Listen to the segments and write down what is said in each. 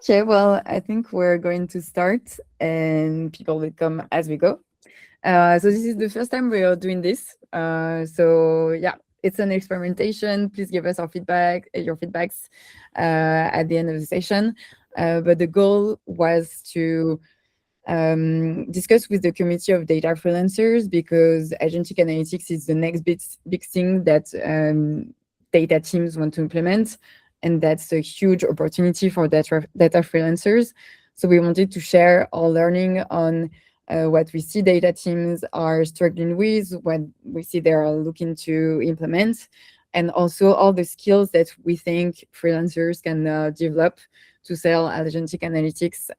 Okay, well, I think we're going to start and people will come as we go. So this is the first time we are doing this. So yeah, it's an experimentation. Please give us your feedbacks at the end of the session. But the goal was to discuss with the community of data freelancers because agentic analytics is the next big thing that data teams want to implement. And that's a huge opportunity for data freelancers. So we wanted to share our learning on what we see data teams are struggling with, what we see they are looking to implement, and also all the skills that we think freelancers can develop to sell agentic analytics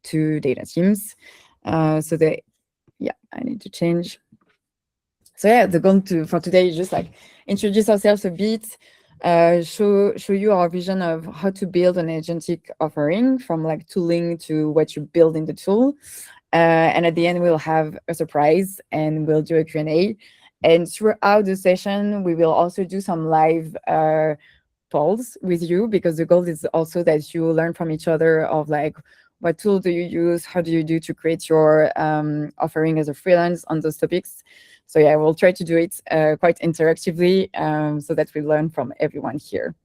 to data teams. So they, yeah, I need to change. So yeah, the goal for today is just like introduce ourselves a bit, show you our vision of how to build an agentic offering from like tooling to what you build in the tool. And at the end, we'll have a surprise and we'll do a Q&A. And throughout the session, we will also do some live polls with you because the goal is also that you learn from each other of like, what tool do you use? How do you do to create your offering as a freelance on those topics? So yeah, we'll try to do it quite interactively so that we learn from everyone here.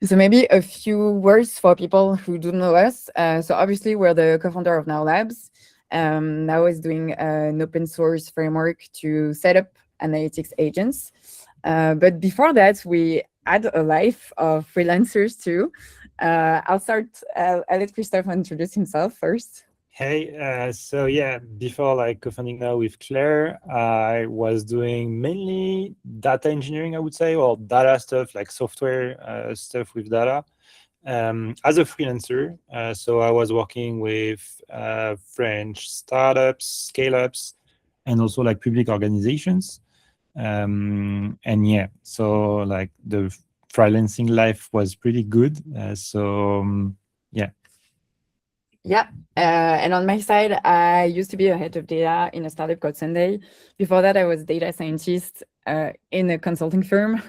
So maybe a few words for people who don't know us. So obviously we're the co-founder of Now Labs. Now is doing an open source framework to set up analytics agents. But before that, we had a life of freelancers too. I'll let Christophe introduce himself first. Hey, so yeah, before like co-founding Now with Claire, I was doing mainly data engineering, I would say, or data stuff, like software stuff with data as a freelancer. So I was working with French startups, scale-ups, and also like public organizations. And yeah, so like the freelancing life was pretty good. Yeah. Yeah. And on my side, I used to be a head of data in a startup called Sunday. Before that, I was a data scientist in a consulting firm.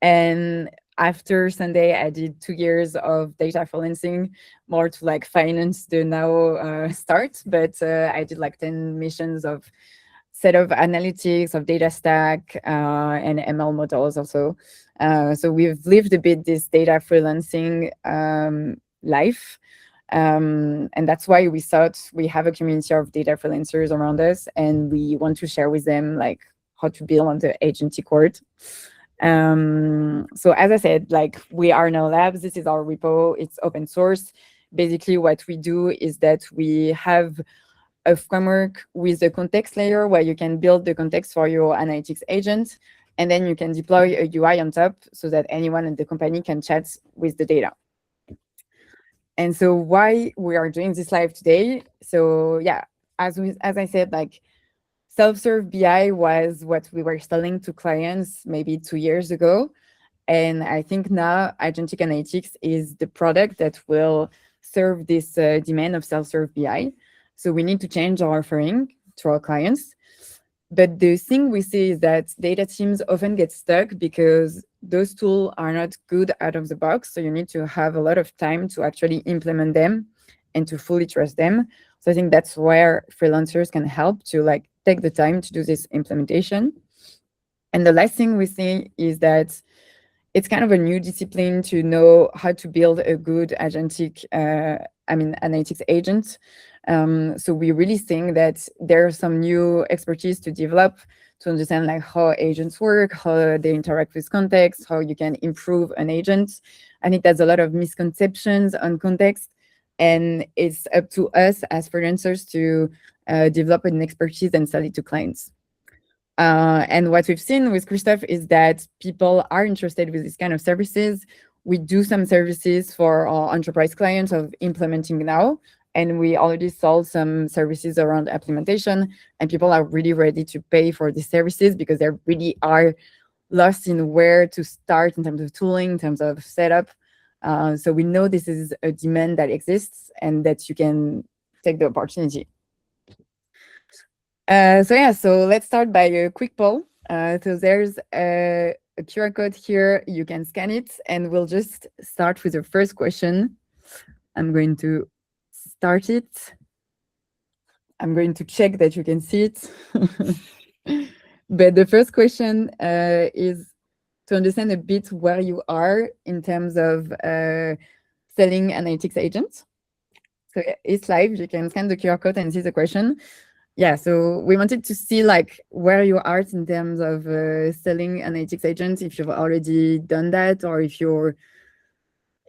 And after Sunday, I did 2 years of data freelancing, more to like finance the now start. But I did like 10 missions of set of analytics, of data stack, and ML models also. So we've lived a bit this data freelancing life. And that's why we thought we have a community of data freelancers around us, and we want to share with them like how to build on the agentic world. So as I said, like we are Now Labs. This is our repo. It's open source. Basically, what we do is that we have a framework with a context layer where you can build the context for your analytics agent, and then you can deploy a UI on top so that anyone in the company can chat with the data. And so why we are doing this live today? So yeah, as I said, like self-serve BI was what we were selling to clients maybe 2 years ago. And I think now agentic analytics is the product that will serve this demand of self-serve BI. So we need to change our offering to our clients. But the thing we see is that data teams often get stuck because those tools are not good out of the box. So you need to have a lot of time to actually implement them and to fully trust them. So I think that's where freelancers can help to like take the time to do this implementation. And the last thing we see is that it's kind of a new discipline to know how to build a good agentic, analytics agent. So we really think that there's some new expertise to develop to understand like how agents work, how they interact with context, how you can improve an agent. I think there's a lot of misconceptions on context, and it's up to us as freelancers to develop an expertise and sell it to clients. And what we've seen with Christophe is that people are interested with this kind of services. We do some services for our enterprise clients of implementing now, and we already sold some services around implementation, and people are really ready to pay for these services because they really are lost in where to start in terms of tooling, in terms of setup. So we know this is a demand that exists and that you can take the opportunity. So let's start by a quick poll. So there's a QR code here. You can scan it, and we'll just start with the first question. I'm going to start it. I'm going to check that you can see it. But the first question is to understand a bit where you are in terms of selling analytics agents. So it's live. You can scan the QR code and see the question. Yeah, so we wanted to see like where you are in terms of selling analytics agents, if you've already done that, or if you're,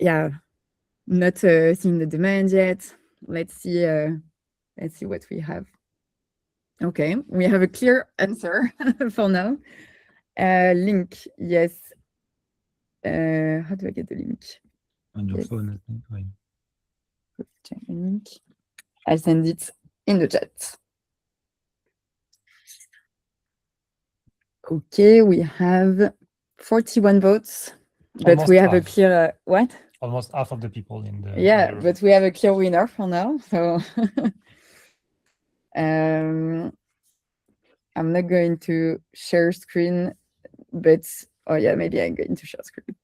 not seeing the demand yet. Let's see what we have. Okay, we have a clear answer for now. Link, yes. How do I get the link? On your phone, I think. Right. Check the link. I'll send it in the chat. Okay, we have 41 votes, but Almost we have half. a clear what? Almost half of the people in the Yeah, room. but we have a clear winner for now. So I'm not going to share screen, but oh yeah, maybe I'm going to share screen.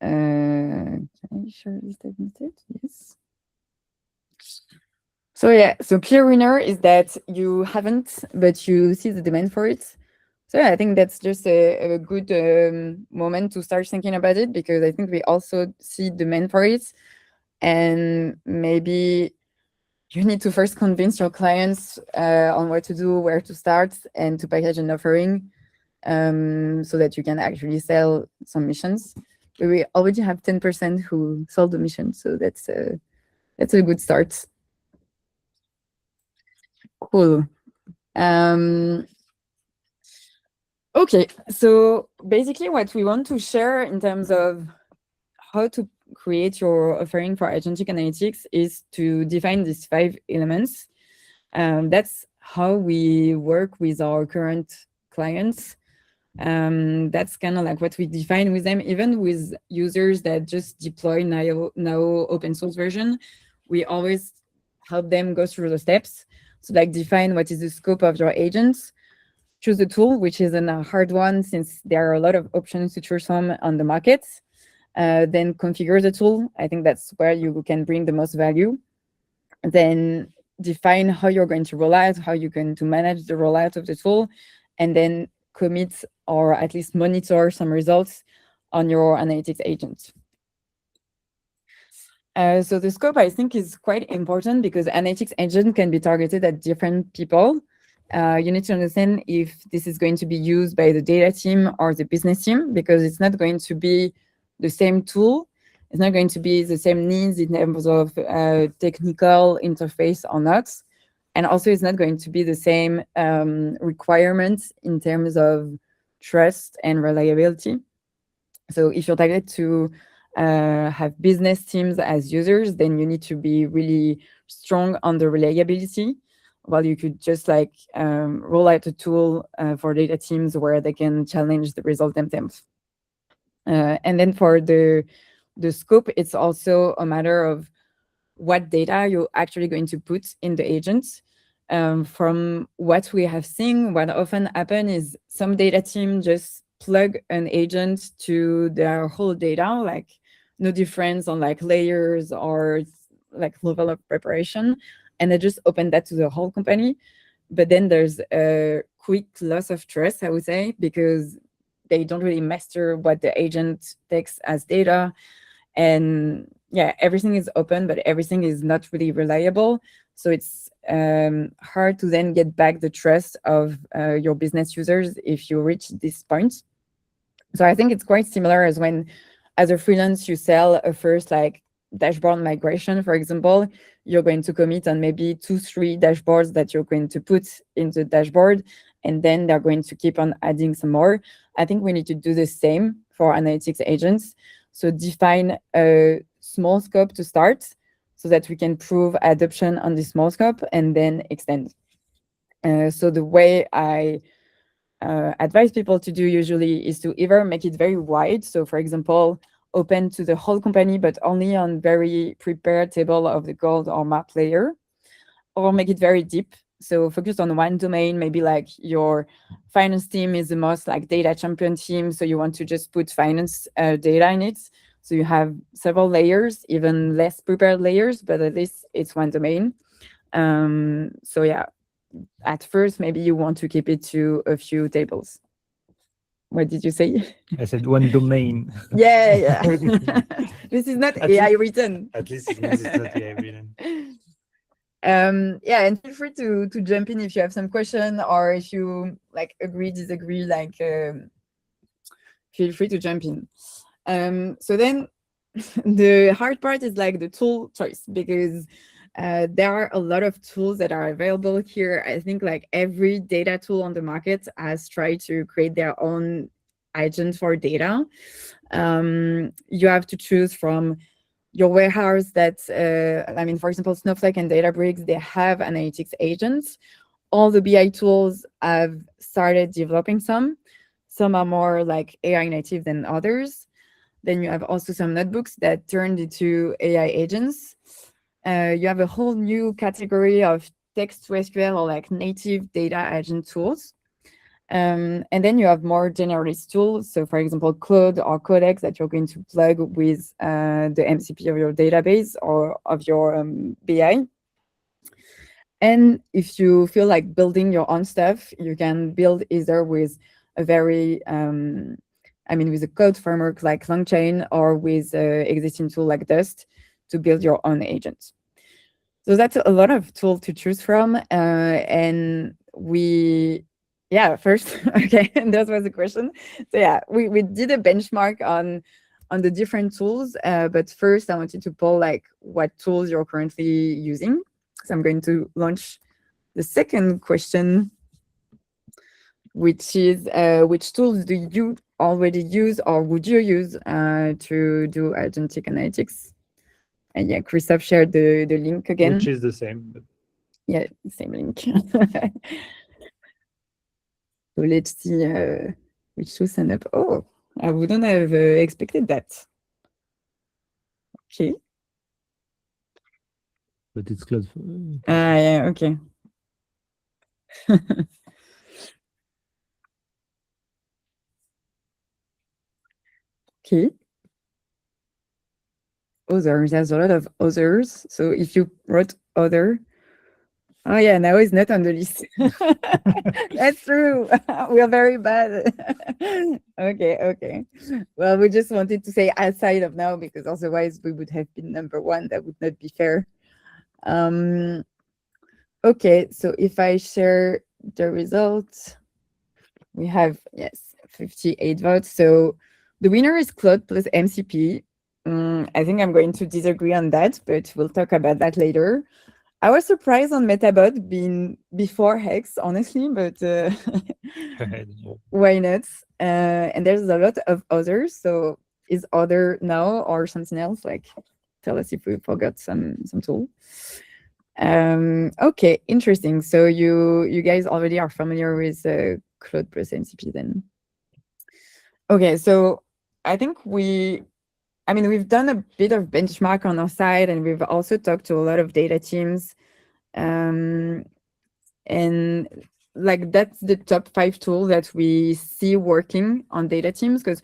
Can I share this instead? Yes. So yeah, so clear winner is that you haven't, but you see the demand for it. So yeah, I think that's just a good moment to start thinking about it, because I think we also see demand for it, and maybe you need to first convince your clients on what to do, where to start, and to package an offering, so that you can actually sell some missions. But we already have 10% who sold the mission, so that's a good start. Cool. Okay, so basically what we want to share in terms of how to create your offering for agentic analytics is to define these 5 elements. That's how we work with our current clients. That's kind of like what we define with them, even with users that just deploy now open source version. We always help them go through the steps. So like define what is the scope of your agents, choose a tool, which is a hard one since there are a lot of options to choose from on the market. Then configure the tool. I think that's where you can bring the most value. Then define how you're going to roll out, how you're going to manage the rollout of the tool, and then commit or at least monitor some results on your analytics agent. So the scope, I think, is quite important because analytics agent can be targeted at different people. You need to understand if this is going to be used by the data team or the business team, because it's not going to be the same tool. It's not going to be the same needs in terms of technical interface or not. And also it's not going to be the same requirements in terms of trust and reliability. So if you're targeted to have business teams as users, then you need to be really strong on the reliability, while you could just like roll out a tool for data teams where they can challenge the result themselves. And then for the scope, it's also a matter of what data you're actually going to put in the agent. From what we have seen, what often happens is some data team just plug an agent to their whole data, like no difference on like layers or like level of preparation, and they just open that to the whole company. But then there's a quick loss of trust, I would say, because they don't really master what the agent takes as data. And yeah, everything is open, but everything is not really reliable. So it's hard to then get back the trust of your business users if you reach this point. So I think it's quite similar as when, as a freelance, you sell a first like dashboard migration, for example, you're going to commit on maybe 2-3 dashboards that you're going to put into the dashboard, and then they're going to keep on adding some more. I think we need to do the same for analytics agents. So define a small scope to start so that we can prove adoption on the small scope and then extend. So the way I advise people to do usually is to either make it very wide. So for example, open to the whole company, but only on very prepared table of the gold or map layer, or make it very deep. So focus on one domain, maybe like your finance team is the most like data champion team. So you want to just put finance data in it. So you have several layers, even less prepared layers, but at least it's one domain. So yeah, at first, maybe you want to keep it to a few tables. What did you say? I said one domain. Yeah. This is not AI written. At least it means it's not AI written. Yeah, and feel free to jump in if you have some question, or if you like agree, disagree, like feel free to jump in. So then the hard part is like the tool choice, because there are a lot of tools that are available here. I think like every data tool on the market has tried to create their own agent for data. You have to choose from your warehouse that, I mean, for example, Snowflake and Databricks, they have analytics agents. All the BI tools have started developing some. Some are more like AI native than others. Then you have also some notebooks that turned into AI agents. You have a whole new category of text to SQL or like native data agent tools. And then you have more generalist tools. So for example, Claude or Codex that you're going to plug with the MCP of your database or of your BI. And if you feel like building your own stuff, you can build either with a very, with a code framework like LangChain, or with an existing tool like Dust to build your own agent. So that's a lot of tools to choose from. And first, okay, that was the question. So yeah, we did a benchmark on the different tools. But first I wanted to poll like what tools you're currently using. So I'm going to launch the second question, which is which tools do you already use or would you use to do agentic analytics? And yeah, Christophe shared the link again. Which is the same. But... Yeah, same link. So let's see which to sign up. Oh, I wouldn't have expected that. Okay. But it's closed. Yeah, okay. Okay. Others, there's a lot of others. So if you wrote other, oh yeah, now it's not on the list. That's true. We are very bad. Okay. Well, we just wanted to say outside of now, because otherwise we would have been number one. That would not be fair. Okay, so if I share the results, we have, yes, 58 votes. So the winner is Claude plus MCP. I think I'm going to disagree on that, but we'll talk about that later. I was surprised on Metabot being before Hex, honestly, but why not? And there's a lot of others. So is other now or something else? Like, tell us if we forgot some tool. Okay, interesting. So you guys already are familiar with Claude plus MCP then. Okay, so I think we've done a bit of benchmark on our side, and we've also talked to a lot of data teams. And like that's the top 5 tools that we see working on data teams, because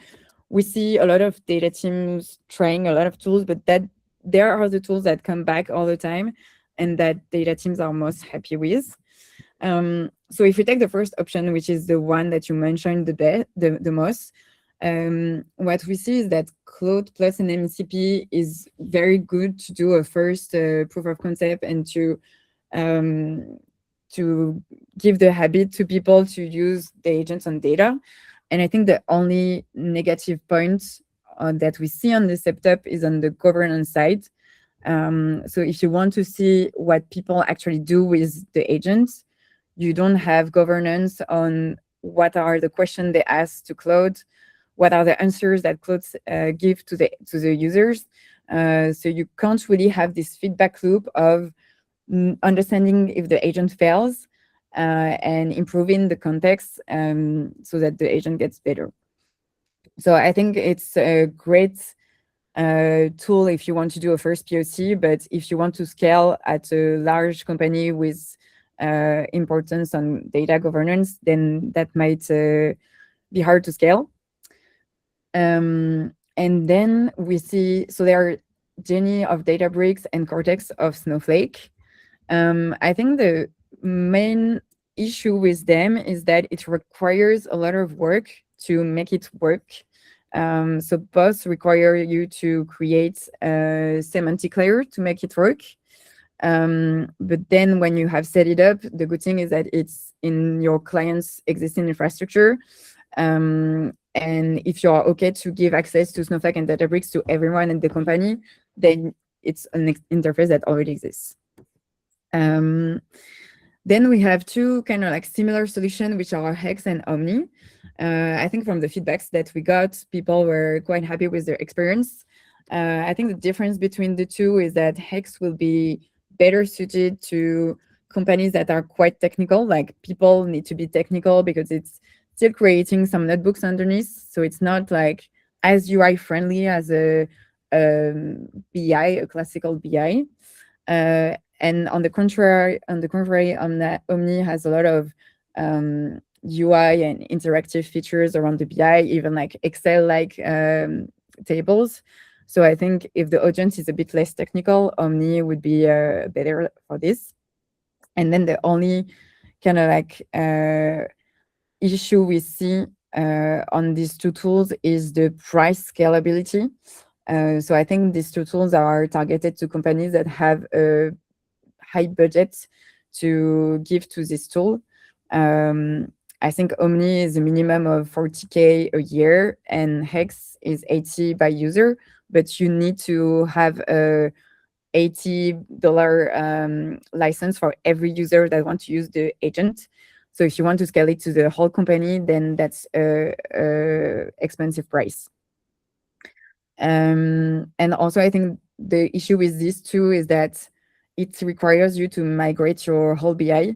we see a lot of data teams trying a lot of tools, but that there are the tools that come back all the time and that data teams are most happy with. So if we take the first option, which is the one that you mentioned the most, what we see is that Claude plus an MCP is very good to do a first proof of concept and to give the habit to people to use the agents on data. And I think the only negative point that we see on the setup is on the governance side. So if you want to see what people actually do with the agents, you don't have governance on what are the questions they ask to Claude, what are the answers that Claude give to the users. So you can't really have this feedback loop of understanding if the agent fails and improving the context so that the agent gets better. So I think it's a great tool if you want to do a first POC, but if you want to scale at a large company with importance on data governance, then that might be hard to scale. And then we see, so there are Genie of Databricks and Cortex of Snowflake. I think the main issue with them is that it requires a lot of work to make it work. So both require you to create a semantic layer to make it work. But then when you have set it up, the good thing is that it's in your client's existing infrastructure. And if you're okay to give access to Snowflake and Databricks to everyone in the company, then it's an interface that already exists. Then we have two kind of like similar solutions, which are Hex and Omni. I think from the feedbacks that we got, people were quite happy with their experience. I think the difference between the two is that Hex will be better suited to companies that are quite technical, like people need to be technical because it's still creating some notebooks underneath. So it's not like as UI friendly as a BI, a classical BI. And on the contrary, Omni has a lot of UI and interactive features around the BI, even like Excel-like tables. So I think if the audience is a bit less technical, Omni would be better for this. And then the only kind of like issue we see on these two tools is the price scalability. So I think these two tools are targeted to companies that have a high budget to give to this tool. I think Omni is a minimum of 40K a year and Hex is 80 by user, but you need to have a $80 license for every user that wants to use the agent. So if you want to scale it to the whole company, then that's a expensive price. And also I think the issue with these two is that it requires you to migrate your whole BI.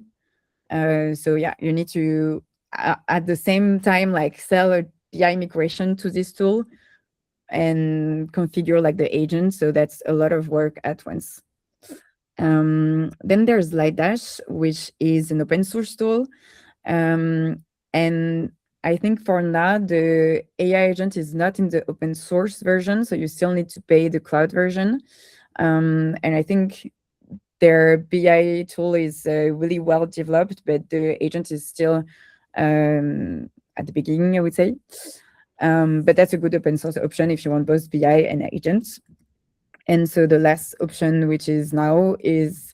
So yeah, you need to at the same time like sell a BI migration to this tool and configure like the agent. So that's a lot of work at once. Then there's Lightdash, which is an open source tool. And I think for now, the AI agent is not in the open source version, so you still need to pay the cloud version. And I think their BI tool is really well developed, but the agent is still at the beginning, I would say. But that's a good open source option if you want both BI and agents. And so the last option, which is now, is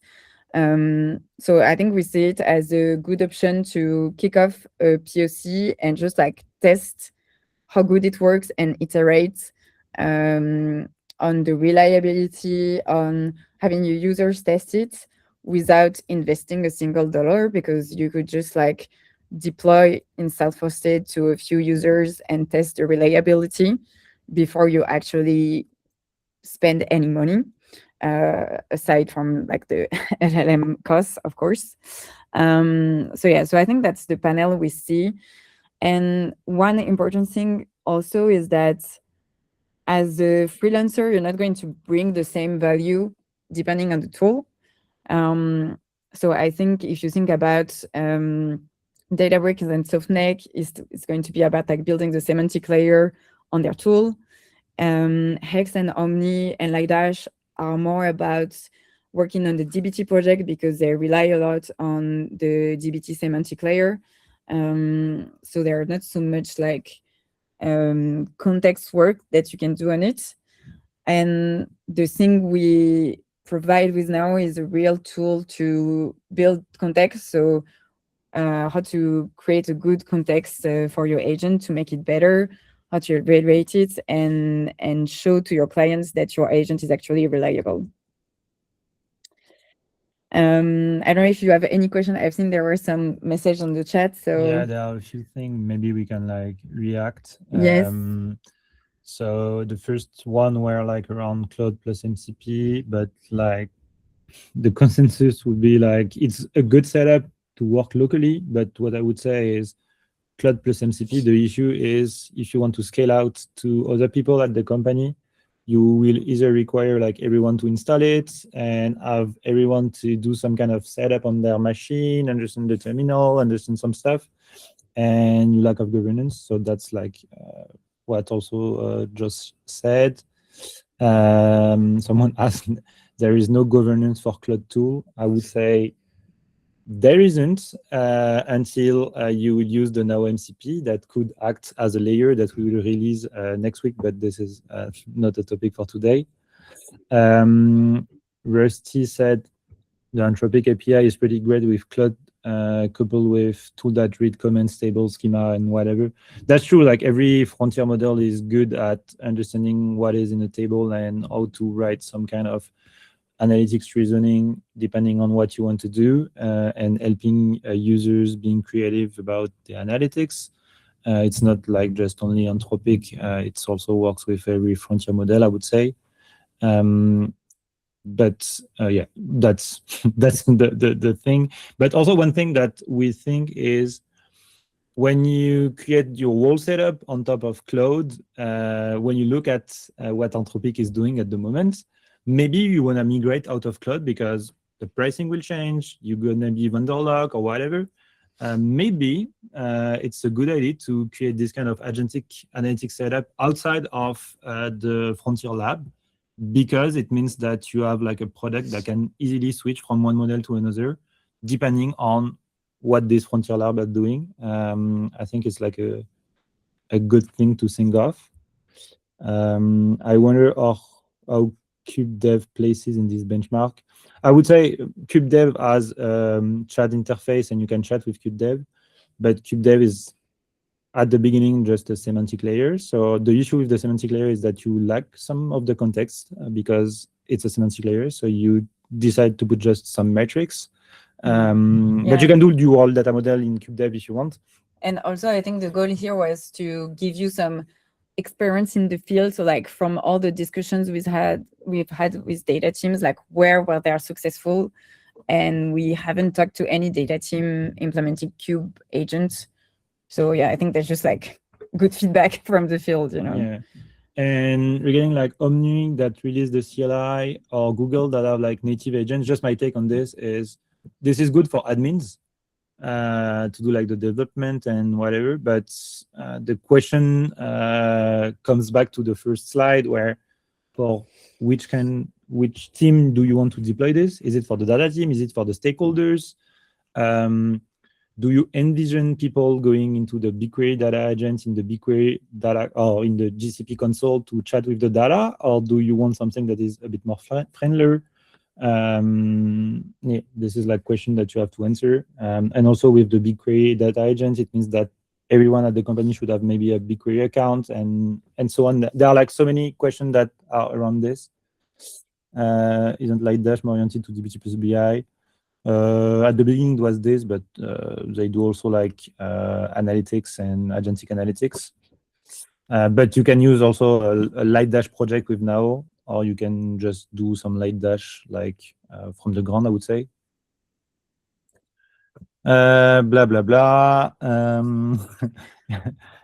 so I think we see it as a good option to kick off a POC and just like test how good it works and iterate on the reliability, on having your users test it without investing a single dollar, because you could just like deploy in self-hosted to a few users and test the reliability before you actually spend any money, aside from like the LLM costs, of course. So yeah, so I think that's the panel we see. And one important thing also is that as a freelancer, you're not going to bring the same value depending on the tool. So I think if you think about Databricks and Snowflake, it's going to be about like building the semantic layer on their tool. Hex and Omni and Lightdash are more about working on the DBT project because they rely a lot on the DBT semantic layer. So there are not so much like context work that you can do on it. And the thing we provide with now is a real tool to build context. So how to create a good context for your agent to make it better, how to evaluate it, and show to your clients that your agent is actually reliable. I don't know if you have any question. I've seen there were some messages on the chat. So yeah, there are a few things. Maybe we can like react. Yes. So the first one were like around cloud plus MCP, but like the consensus would be like it's a good setup to work locally. But what I would say is cloud plus MCP. The issue is if you want to scale out to other people at the company, you will either require like everyone to install it and have everyone to do some kind of setup on their machine, understand the terminal, understand some stuff, and you lack of governance. So that's like what also just said. Someone asked, there is no governance for Cloud tool. I would say there isn't until you will use the now MCP that could act as a layer that we will release next week, but this is not a topic for today. Rusty said the Anthropic API is pretty great with Cloud coupled with tool that read comments, table, schema, and whatever. That's true. Like every frontier model is good at understanding what is in a table and how to write some kind of analytics reasoning depending on what you want to do, and helping users being creative about the analytics. It's not like just only Anthropic. It also works with every frontier model, I would say. But yeah, that's the thing. But also one thing that we think is when you create your whole setup on top of Cloud, when you look at what Anthropic is doing at the moment, maybe you want to migrate out of Cloud because the pricing will change, you're going to be vendor lock or whatever. Maybe it's a good idea to create this kind of agentic analytics setup outside of the Frontier Lab, because it means that you have like a product that can easily switch from one model to another, depending on what this Frontier Lab are doing. I think it's like a good thing to think of. I wonder how KubeDev places in this benchmark. I would say KubeDev has chat interface and you can chat with KubeDev, but KubeDev is at the beginning just a semantic layer. So the issue with the semantic layer is that you lack some of the context because it's a semantic layer. So you decide to put just some metrics. But you can do dual data model in KubeDev if you want. And also, I think the goal here was to give you some experience in the field. So like from all the discussions we've had with data teams, like where were they successful? And we haven't talked to any data team implementing Cube agents. So yeah, I think there's just like good feedback from the field, you know. Yeah. And regarding like Omni that released the CLI or Google that have like native agents, just my take on this is good for admins to do like the development and whatever. But the question comes back to the first slide where for which team do you want to deploy this? Is it for the data team? Is it for the stakeholders? Do you envision people going into the BigQuery data agents in the BigQuery data or in the GCP console to chat with the data? Or do you want something that is a bit more friendlier? Yeah, this is like a question that you have to answer. And also with the BigQuery data agent, it means that everyone at the company should have maybe a BigQuery account and so on. There are like so many questions that are around this. Isn't Lightdash more oriented to dbt plus BI? At the beginning it was this, but they do also like analytics and agentic analytics. But you can use also a Lightdash project with Now, or you can just do some Lightdash like from the ground, I would say. Blah, blah, blah.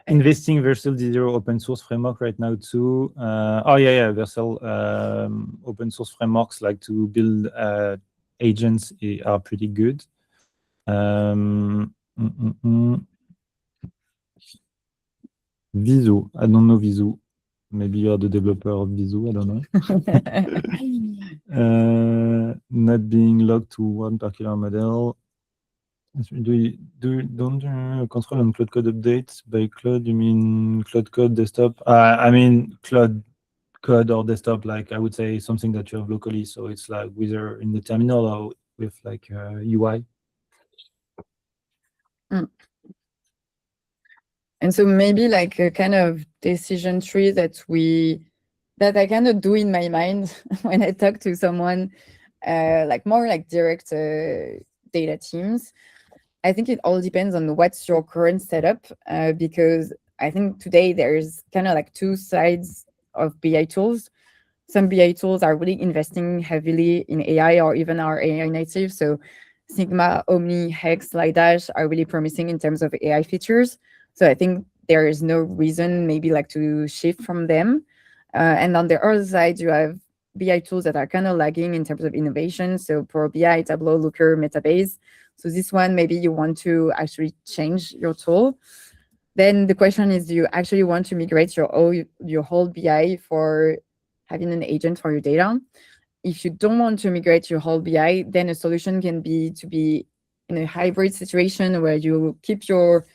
Investing Vercel D0 open source framework right now too. Oh yeah, Vercel open source frameworks like to build agents are pretty good. Visu, I don't know Visu. Maybe you're the developer of Visu, I don't know. Not being logged to one particular model. Don't control on Cloud Code updates? By Cloud, you mean Cloud Code desktop? I mean Cloud Code or desktop, like I would say something that you have locally. So it's like whether in the terminal or with like UI. And so maybe like a kind of decision tree that I kind of do in my mind when I talk to someone like more like direct data teams. I think it all depends on what's your current setup, because I think today there's kind of like two sides of BI tools. Some BI tools are really investing heavily in AI or even are AI native. So Sigma, Omni, Hex, Lightdash are really promising in terms of AI features. So I think there is no reason maybe like to shift from them. And on the other side, you have BI tools that are kind of lagging in terms of innovation. So Power BI, Tableau, Looker, Metabase. So this one, maybe you want to actually change your tool. Then the question is, do you actually want to migrate your whole BI for having an agent for your data? If you don't want to migrate your whole BI, then a solution can be to be in a hybrid situation where you keep your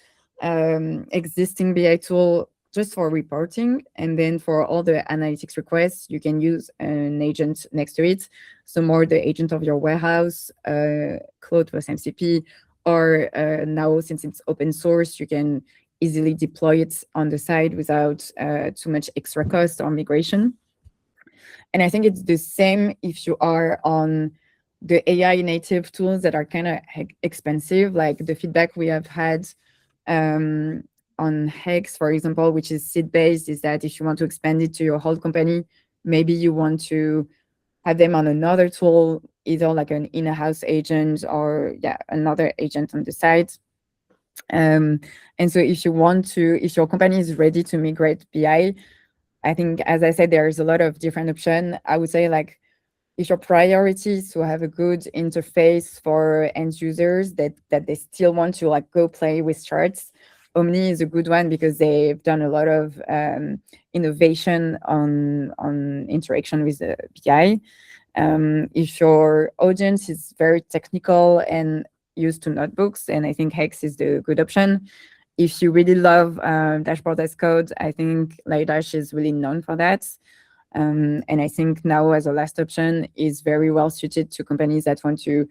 existing BI tool just for reporting, and then for all the analytics requests, you can use an agent next to it. So more the agent of your warehouse, Claude plus MCP, or now since it's open source, you can easily deploy it on the side without too much extra cost or migration. And I think it's the same if you are on the AI native tools that are kind of expensive, like the feedback we have had on Hex, for example, which is seed-based, is that if you want to expand it to your whole company, maybe you want to have them on another tool, either like an in-house agent or another agent on the side. And so if your company is ready to migrate BI, I think, as I said, there's a lot of different options. I would say, like, if your priority is to have a good interface for end users that they still want to like go play with charts, Omni is a good one because they've done a lot of innovation on interaction with the BI. If your audience is very technical and used to notebooks, and I think Hex is the good option. If you really love dashboard as code, I think Lightdash is really known for that. And I think now, as a last option, is very well suited to companies that want to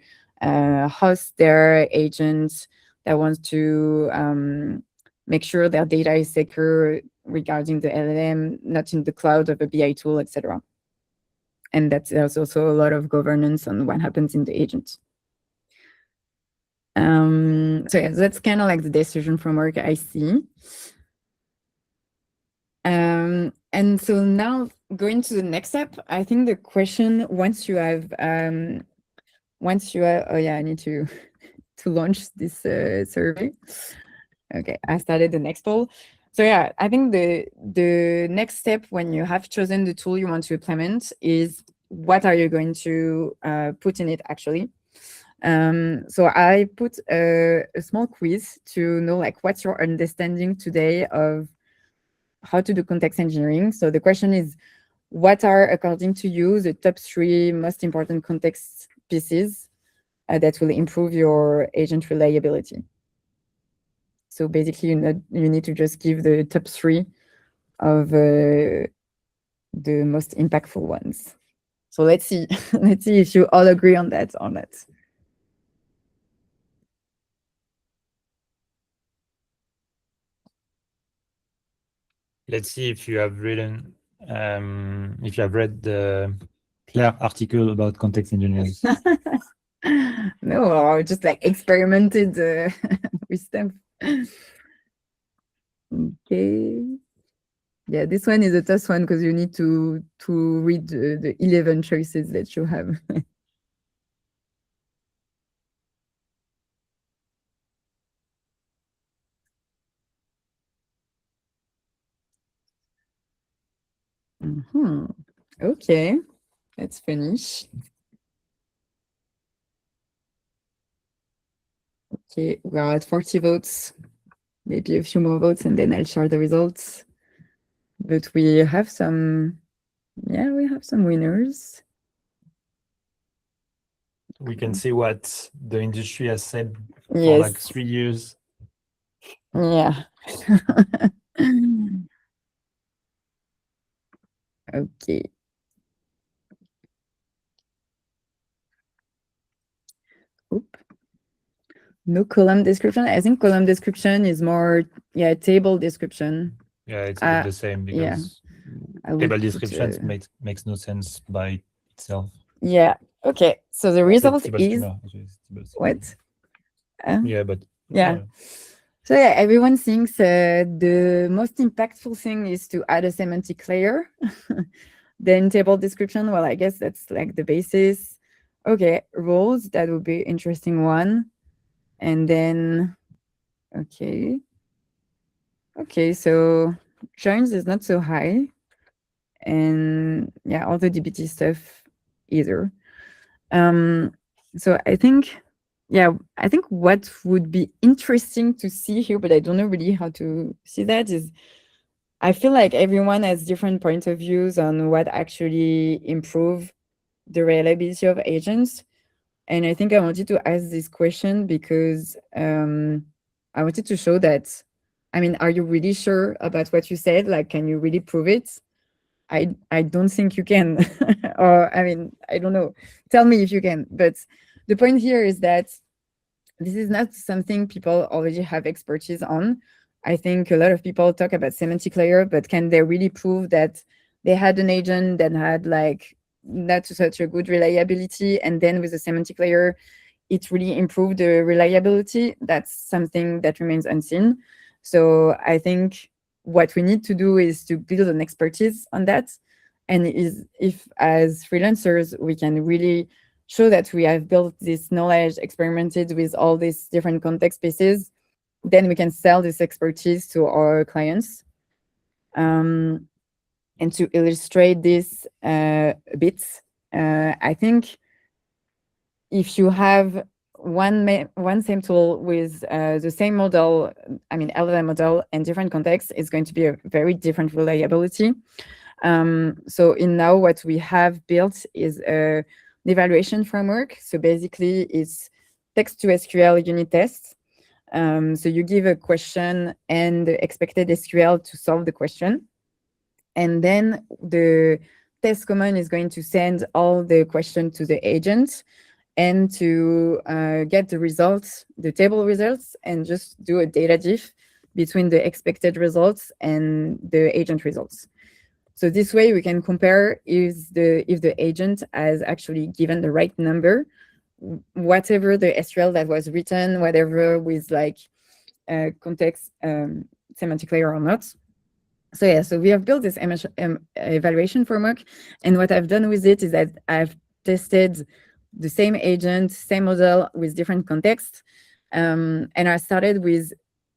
host their agents, that want to make sure their data is secure regarding the LLM, not in the cloud of a BI tool, etc. And there's also a lot of governance on what happens in the agent. So yeah, that's kind of like the decision framework I see. And so now going to the next step, I think the question, once you have, oh yeah, I need to launch this survey. Okay, I started the next poll. So yeah, I think the next step when you have chosen the tool you want to implement is, what are you going to put in it actually? So I put a small quiz to know, like, what's your understanding today of how to do context engineering. So the question is, what are, according to you, the top 3 most important context pieces that will improve your agent reliability? So basically, you need to just give the top 3 of the most impactful ones. So let's see, let's see if you all agree on that or not. Let's see if you have read the Claire article about context engineers. No, or just like experimented with them. Okay. Yeah, this one is a tough one because you need to read the 11 choices that you have. Okay, let's finish. Okay, we are at 40 votes. Maybe a few more votes and then I'll share the results. But we have some, we have some winners. We can see what the industry has said for Yes. like 3 years. Yeah. Okay. Oop. No column description. I think column description is more, table description. Yeah, it's a bit the same because table descriptions makes no sense by itself. Yeah. Okay. So the result is what? Yeah, but yeah. So yeah, everyone thinks the most impactful thing is to add a semantic layer. Then table description, well, I guess that's like the basis. Okay, roles, that would be interesting one. And then, okay, so joins is not so high. and yeah, all the DBT stuff either. So I think what would be interesting to see here, but I don't know really how to see that, is I feel like everyone has different point of views on what actually improve the reliability of agents. And I think I wanted to ask this question because I wanted to show that, I mean, are you really sure about what you said? Like, can you really prove it? I don't think you can. Or, I mean, I don't know. Tell me if you can. But the point here is that this is not something people already have expertise on. I think a lot of people talk about semantic layer, but can they really prove that they had an agent that had like not such a good reliability, and then with the semantic layer, it really improved the reliability? That's something that remains unseen. So I think what we need to do is to build an expertise on that. And is if as freelancers, we can really show that we have built this knowledge, experimented with all these different context spaces, then we can sell this expertise to our clients. And to illustrate this a bit, I think if you have one same tool with the same model, I mean LLM model, and different contexts, it's going to be a very different reliability. So in now what we have built is an evaluation framework. So basically it's text to SQL unit tests. So you give a question and the expected SQL to solve the question. And then the test command is going to send all the question to the agent and to get the results, the table results, and just do a data diff between the expected results and the agent results. So this way we can compare if the agent has actually given the right number, whatever the SQL that was written, whatever with like context semantic layer or not. So yeah, so we have built this evaluation framework, and what I've done with it is that I've tested the same agent, same model with different contexts, and I started with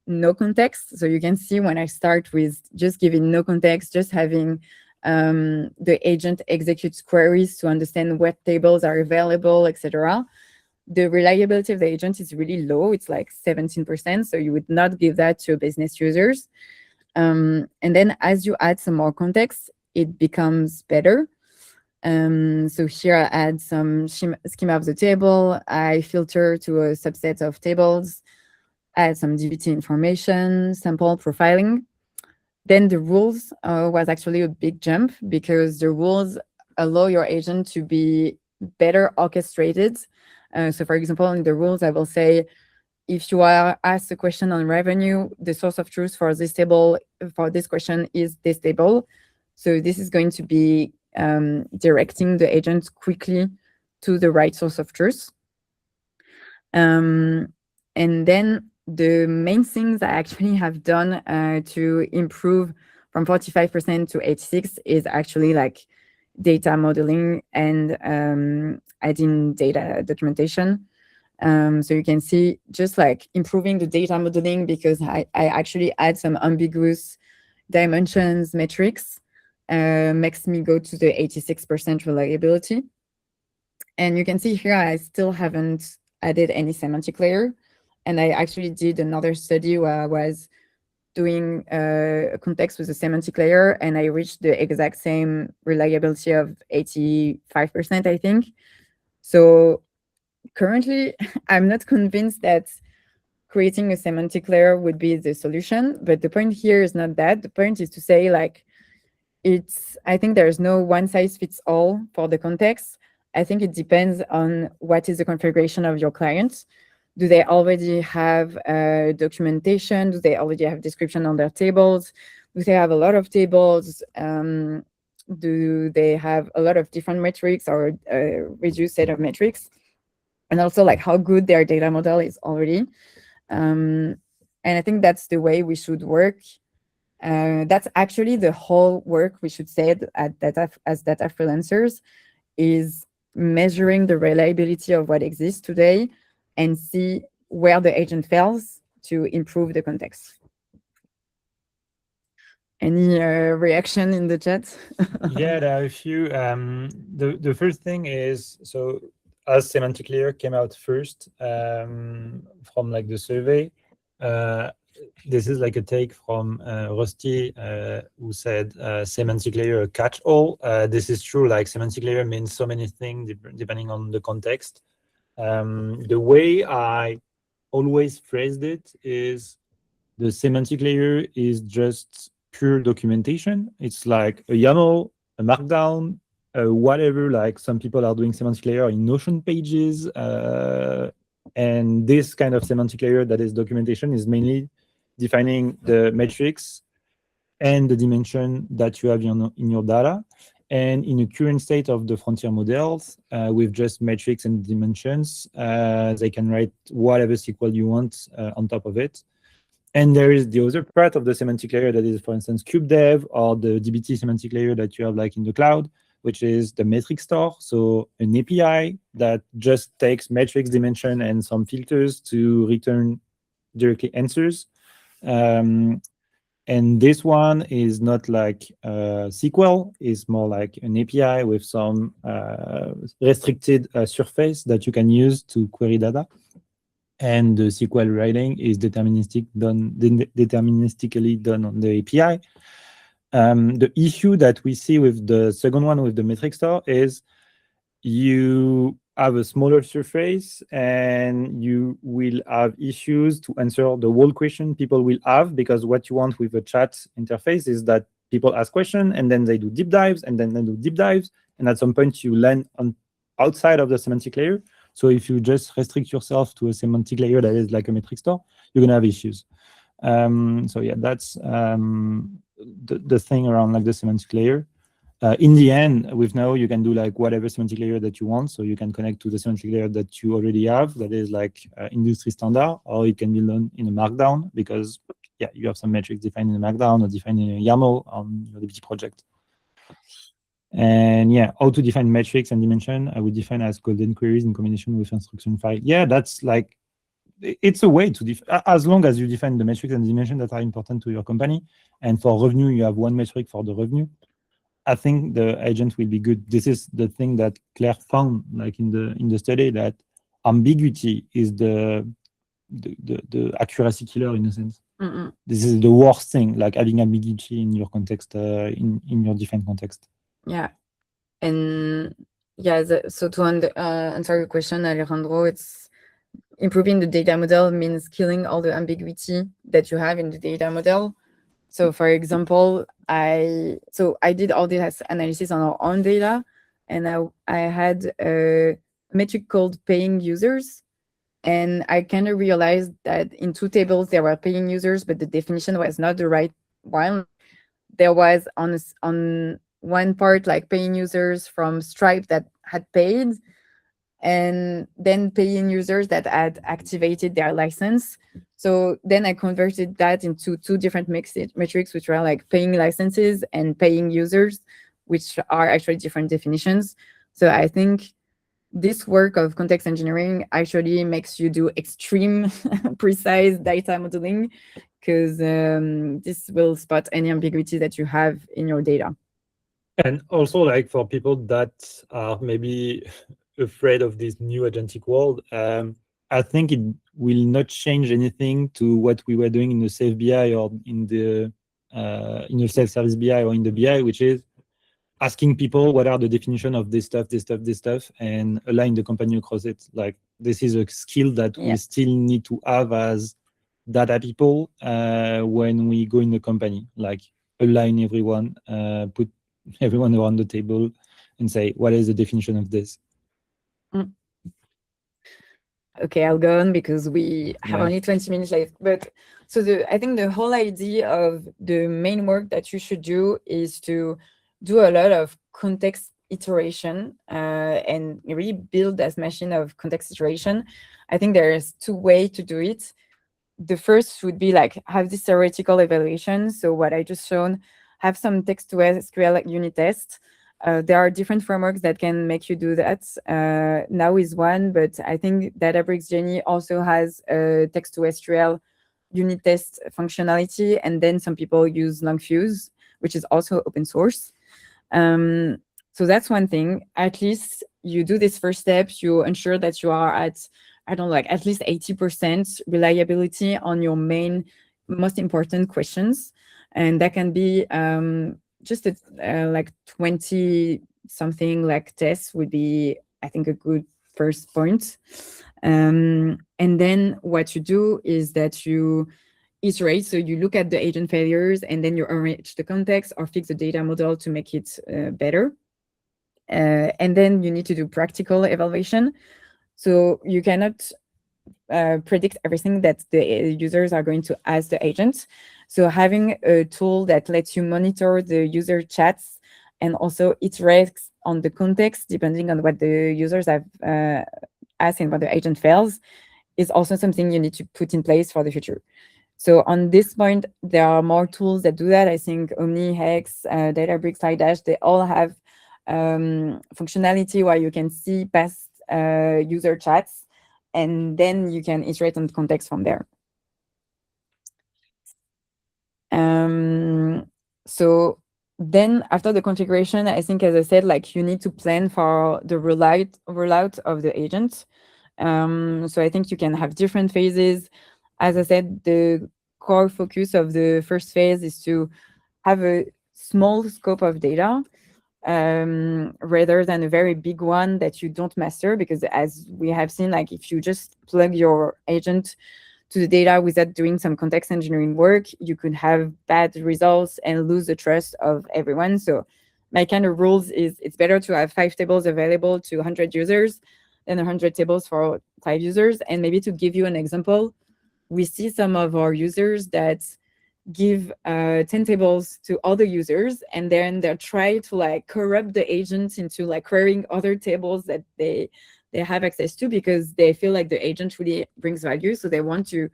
no context. So you can see when I start with just giving no context, just having the agent execute queries to understand what tables are available, etc. The reliability of the agent is really low. It's like 17%. So you would not give that to business users. And then as you add some more context, it becomes better. So here I add some schema of the table. I filter to a subset of tables, add some DBT information, sample profiling. Then the rules was actually a big jump because the rules allow your agent to be better orchestrated. So for example, in the rules, I will say, if you are asked a question on revenue, the source of truth for this table, for this question is this table. So this is going to be directing the agent quickly to the right source of truth. And then the main things I actually have done to improve from 45% to 86 is actually like data modeling and adding data documentation. So you can see just like improving the data modeling because I actually add some ambiguous dimensions metrics, makes me go to the 86% reliability. And you can see here, I still haven't added any semantic layer. And I actually did another study where I was doing a context with a semantic layer, and I reached the exact same reliability of 85%, I think. So currently, I'm not convinced that creating a semantic layer would be the solution. But the point here is not that. The point is to say, like, I think there's no one size fits all for the context. I think it depends on what is the configuration of your clients. Do they already have documentation? Do they already have description on their tables? Do they have a lot of tables? Do they have a lot of different metrics or a reduced set of metrics? And also like how good their data model is already. And I think that's the way we should work. That's actually the whole work we should say at as data freelancers, is measuring the reliability of what exists today and see where the agent fails to improve the context. Any reaction in the chat? Yeah, there are a few. The first thing is, so as semantic layer came out first from like the survey, this is like a take from Rusty, who said semantic layer a catch-all. This is true, like semantic layer means so many things depending on the context. The way I always phrased it is the semantic layer is just pure documentation. It's like a YAML, a markdown, whatever, like some people are doing semantic layer in Notion pages. And this kind of semantic layer that is documentation is mainly defining the metrics and the dimension that you have in your data. And in the current state of the frontier models, with just metrics and dimensions, they can write whatever SQL you want on top of it. And there is the other part of the semantic layer that is, for instance, kubedev or the dbt semantic layer that you have like in the cloud, which is the metric store. So an API that just takes metrics, dimension, and some filters to return directly answers. And this one is not like SQL, it's more like an API with some restricted surface that you can use to query data. And the SQL writing is deterministically done on the API. The issue that we see with the second one, with the metric store, is you have a smaller surface and you will have issues to answer the whole question people will have, because what you want with a chat interface is that people ask questions and then they do deep dives and then they do deep dives. And at some point you land on outside of the semantic layer. So if you just restrict yourself to a semantic layer that is like a metric store, you're gonna have issues. So yeah, that's the thing around like the semantic layer. In the end, with Now, you can do like whatever semantic layer that you want. So you can connect to the semantic layer that you already have, that is like industry standard, or it can be done in a markdown, because yeah, you have some metrics defined in a markdown or defined in a YAML on your DBT project. And yeah, how to define metrics and dimension, I would define as golden queries in combination with instruction file. Yeah, that's like, it's a way to as long as you define the metrics and dimension that are important to your company. And for revenue, you have one metric for the revenue. I think the agent will be good. This is the thing that Claire found, like in the study, that ambiguity is the accuracy killer in a sense. Mm-mm. This is the worst thing, like having ambiguity in your context, in your defined context. Yeah. And yeah, so to answer your question, Alejandro, it's improving the data model means killing all the ambiguity that you have in the data model. So for example, I did all this analysis on our own data, and I had a metric called paying users. And I kind of realized that in two tables there were paying users, but the definition was not the right one. There was on one part like paying users from Stripe that had paid, and then paying users that had activated their license. So then I converted that into two different metrics, which were like paying licenses and paying users, which are actually different definitions. So I think this work of context engineering actually makes you do extreme precise data modeling, because this will spot any ambiguity that you have in your data. And also, like for people that are maybe afraid of this new agentic world, I think it will not change anything to what we were doing in the Safe BI or in the self-service BI or in the BI, which is asking people what are the definition of this stuff, and align the company across it. Like this is a skill that we still need to have as data people when we go in the company. Like align everyone, put everyone around the table, and say what is the definition of this. Okay, I'll go on because we have only 20 minutes left. But so I think the whole idea of the main work that you should do is to do a lot of context iteration and really build this machine of context iteration. I think there's two ways to do it. The first would be like have this theoretical evaluation. So what I just shown, have some text to SQL unit tests. There are different frameworks that can make you do that. Now is one, but I think Databricks Genie also has a text to SQL unit test functionality, and then some people use LongFuse, which is also open source. So that's one thing. At least you do this first step, you ensure that you are at, I don't know, like at least 80% reliability on your main, most important questions. And that can be just like 20 something like tests would be, I think, a good first point. And then what you do is that you iterate. So you look at the agent failures and then you arrange the context or fix the data model to make it better. And then you need to do practical evaluation. So you cannot predict everything that the users are going to ask the agent. So having a tool that lets you monitor the user chats and also iterate on the context depending on what the users have asked and what the agent fails is also something you need to put in place for the future. So on this point, there are more tools that do that. I think Omni, Hex, Databricks, Slidash, they all have functionality where you can see past user chats, and then you can iterate on the context from there. So then after the configuration, I think, as I said, like you need to plan for the rollout of the agent. So I think you can have different phases. As I said, the core focus of the first phase is to have a small scope of data rather than a very big one that you don't master, because as we have seen, like if you just plug your agent to the data without doing some context engineering work, you could have bad results and lose the trust of everyone. So my kind of rules is it's better to have 5 tables available to 100 users than 100 tables for 5 users. And maybe to give you an example, we see some of our users that give 10 tables to other users, and then they try to like corrupt the agent into like querying other tables that they have access to, because they feel like the agent really brings value. So they want to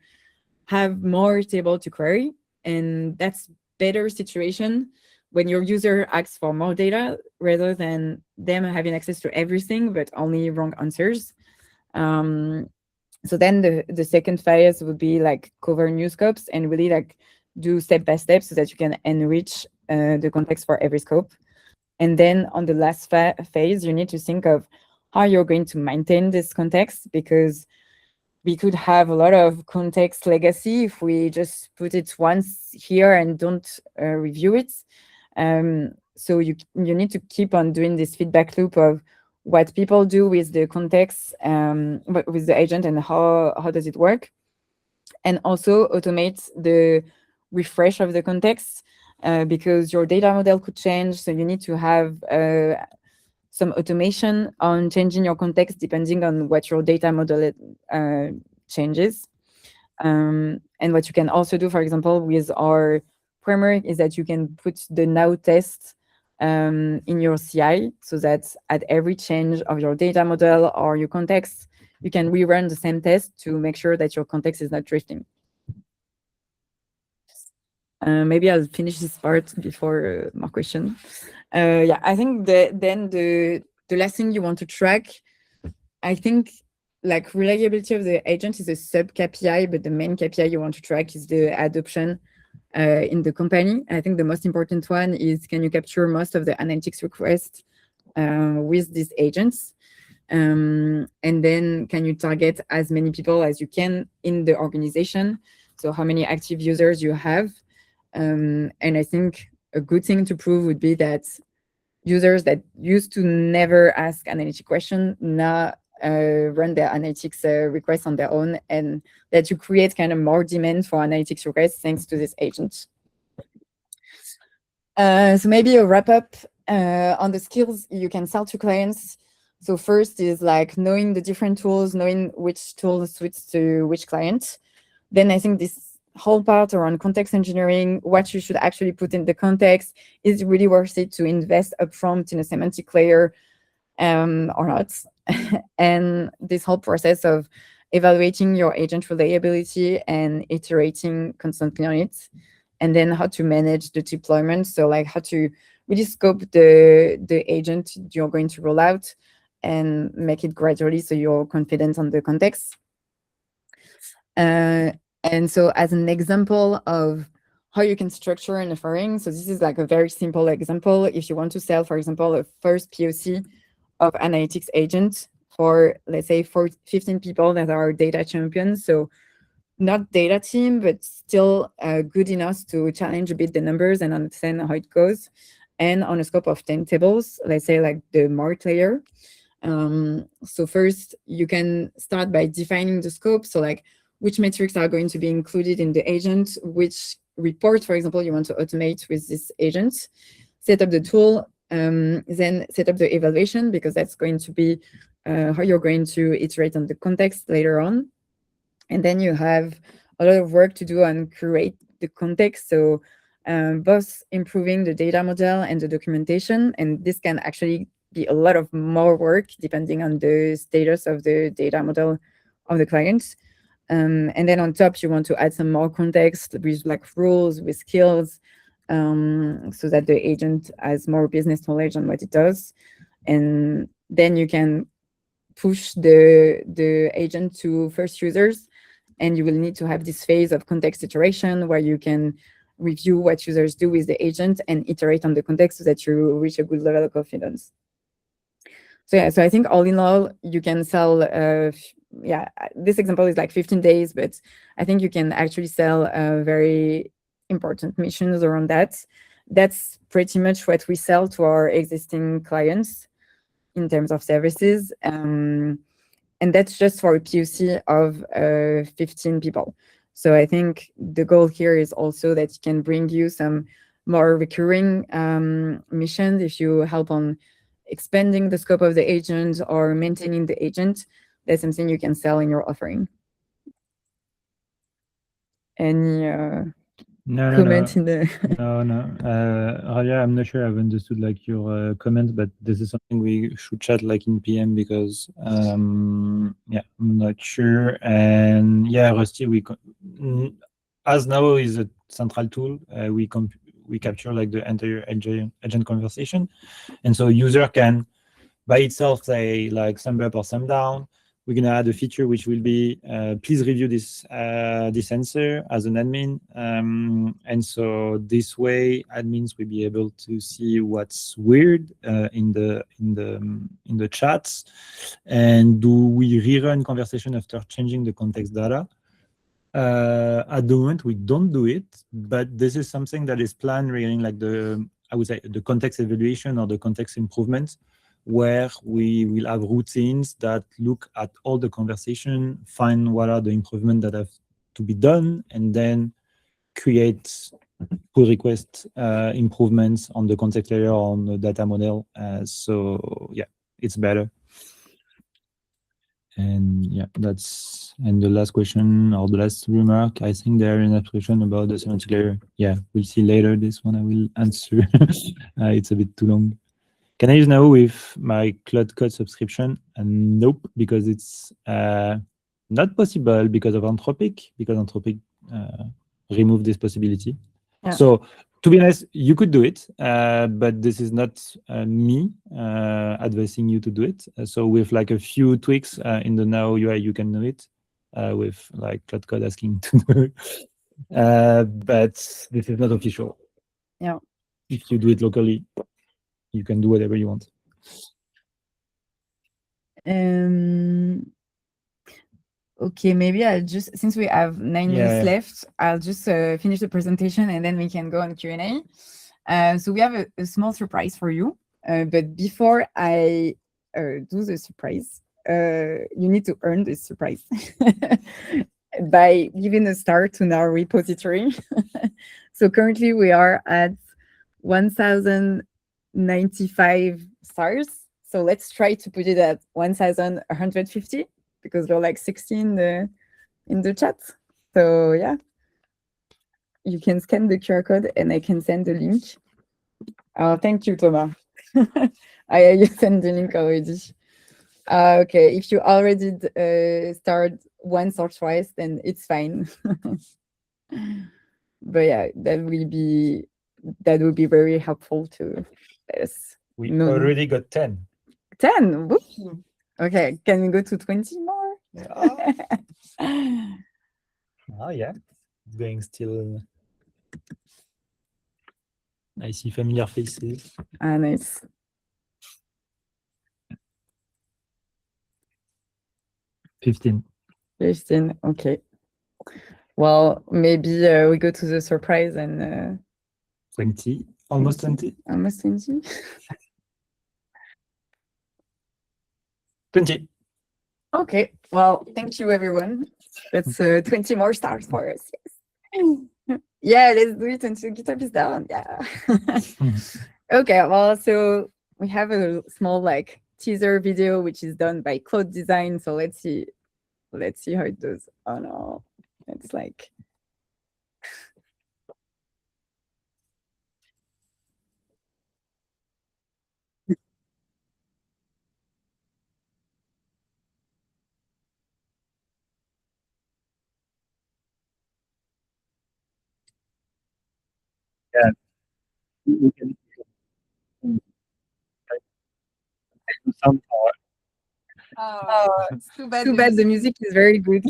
have more table to query. And that's better situation when your user asks for more data rather than them having access to everything, but only wrong answers. So then the second phase would be like cover new scopes and really like do step by step so that you can enrich the context for every scope. And then on the last phase, you need to think of how you're going to maintain this context, because we could have a lot of context legacy if we just put it once here and don't review it. So you need to keep on doing this feedback loop of what people do with the context, with the agent, and how does it work. And also automate the refresh of the context, because your data model could change. So you need to have some automation on changing your context depending on what your data model changes. And what you can also do, for example, with our framework is that you can put the now test in your CI, so that at every change of your data model or your context, you can rerun the same test to make sure that your context is not drifting. Maybe I'll finish this part before more questions. Yeah, I think then the last thing you want to track, I think, like reliability of the agent is a sub KPI, but the main KPI you want to track is the adoption in the company. I think the most important one is, can you capture most of the analytics requests with these agents? And then can you target as many people as you can in the organization? So how many active users you have? And I think a good thing to prove would be that users that used to never ask analytic question now run their analytics requests on their own, and that you create kind of more demand for analytics requests thanks to this agent. So maybe a wrap up on the skills you can sell to clients. So first is like knowing the different tools, knowing which tool suits to which client. Then I think this whole part around context engineering, what you should actually put in the context, is really worth it to invest upfront in a semantic layer or not. And this whole process of evaluating your agent reliability and iterating constantly on it. And then how to manage the deployment. So like how to really scope the agent you're going to roll out and make it gradually so you're confident on the context. And so as an example of how you can structure an offering, so this is like a very simple example. If you want to sell, for example, a first POC of analytics agent for, let's say, 15 people that are data champions, so not data team, but still good enough to challenge a bit the numbers and understand how it goes. And on a scope of 10 tables, let's say like the Mart layer. So first, you can start by defining the scope. So like which metrics are going to be included in the agent, which report, for example, you want to automate with this agent, set up the tool, then set up the evaluation, because that's going to be how you're going to iterate on the context later on. And then you have a lot of work to do on create the context. So both improving the data model and the documentation. And this can actually be a lot of more work depending on the status of the data model of the client. And then on top, you want to add some more context with like rules, with skills, so that the agent has more business knowledge on what it does. And then you can push the agent to first users, and you will need to have this phase of context iteration where you can review what users do with the agent and iterate on the context so that you reach a good level of confidence. So yeah, so I think all in all, you can sell, this example is like 15 days, but I think you can actually sell very important missions around that. That's pretty much what we sell to our existing clients in terms of services. And that's just for a POC of 15 people. So I think the goal here is also that it can bring you some more recurring missions if you help on expanding the scope of the agent or maintaining the agent. That's something you can sell in your offering. Any comment in the... Ralia, I'm not sure I've understood like your comment, but this is something we should chat like in PM because I'm not sure. And yeah, Rusty, as now is a central tool, we capture like the entire agent conversation, and so user can by itself say like sum up or sum down. We're gonna add a feature which will be please review this answer as an admin, and so this way admins will be able to see what's weird in the chats, and do we rerun conversation after changing the context data. At the moment we don't do it, but this is something that is planned regarding like I would say the context evaluation or the context improvement, where we will have routines that look at all the conversation, find what are the improvements that have to be done, and then create pull request improvements on the context layer or on the data model. So yeah, it's better. And yeah, and the last question or the last remark, I think there is an expression about the semantic layer. Yeah, we'll see later. This one I will answer. It's a bit too long. Can I use now with my Cloud Code subscription? Nope, because it's not possible because of Anthropic, because Anthropic removed this possibility. Yeah. So to be honest, you could do it, but this is not me advising you to do it. So with like a few tweaks in the now UI, you can do it with like Cloud Code asking to do it. But this is not official. Yeah. If you do it locally, you can do whatever you want. Okay, maybe I'll just, since we have 9 minutes left, I'll just finish the presentation and then we can go on Q&A. So we have a small surprise for you, but before I do the surprise, you need to earn this surprise by giving a star to our repository. So currently we are at 1,095 stars. So let's try to put it at 1,150 because there are like 16 in the chat. So yeah, you can scan the QR code and I can send the link. Thank you, Thomas. You sent the link already. Okay, if you already started once or twice, then it's fine. But yeah, that would be very helpful to us. We already got 10. 10? Okay, can we go to 20 more? Oh yeah, it's going still. I see familiar faces. Ah, nice. 15. 15. Okay. Well, maybe we go to the surprise and 20. Almost 20. almost 20. 20. Okay. Well, thank you, everyone. That's 20 more stars for us. Yes. Yeah, let's do it until GitHub is down. Yeah. Okay. Well, so we have a small like teaser video which is done by Cloud Design. So let's see how it does. Oh no, it's like. Yeah. We can do some for It's too bad. The music is very good.